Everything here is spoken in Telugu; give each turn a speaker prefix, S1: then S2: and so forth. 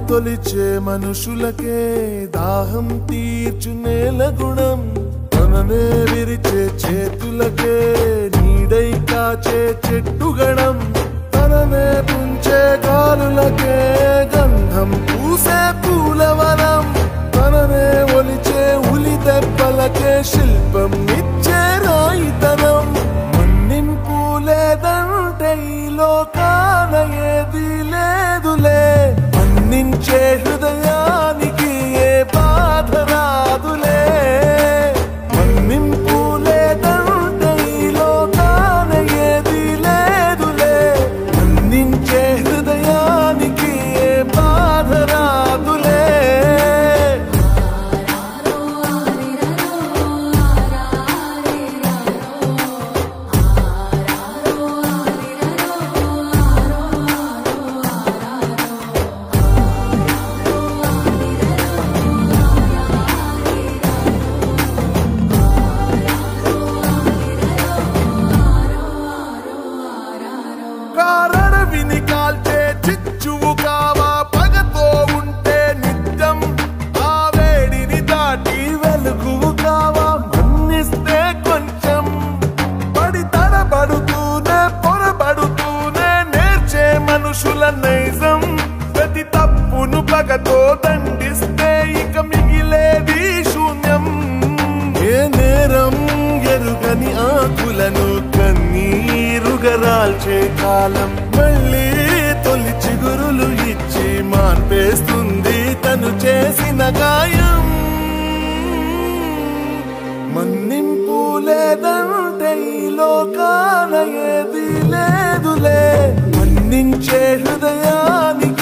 S1: తొలిచే మనుషులకే దాహం తీర్చు నేల గుణం తననే విరిచే చేతులకే నీడై కాచే చెట్టుగణం తననే పుంచే గాలులకే గంధం పూసే పూలవనం తననే ఒలిచే ఉలి దెబ్బలకే శిల్పం ఇచ్చే రాయితనం మన్నింపు లేదంటే ఈ లోకాన ఏది లేదులే మన్నించే హృదయానికి ఏ బాధ రాదులే మన్నింపు లేదంటే ఈ లోకాన ఏది లేదులే మన్నించే హృదయానికి ఏ బాధ రాదులే కారణవిని కాల్చే చిచ్చువు కావా పగతో ఉంటే నిత్యం ఆ వేడిని దాటి వెలుగువు కావా మన్నిస్తే కొంచెం పడి తడబడుతూనే పొరబడుతూనే నేర్చే మనుషుల నైజం ప్రతి తప్పును పగతో దండిస్తే ఇక మిగిలేది శూన్యం ఏ నేరం ఎరుగని ఆకులను కన్నీరుగరాల్చే కాలం మళ్ళీ తొలి చిగురులు ఇచ్చి మార్పేస్తుంది తను చేసిన గాయం మన్నింపు లేదంటే ఈ లోకాన ఏది లేదులే మన్నించే హృదయానికి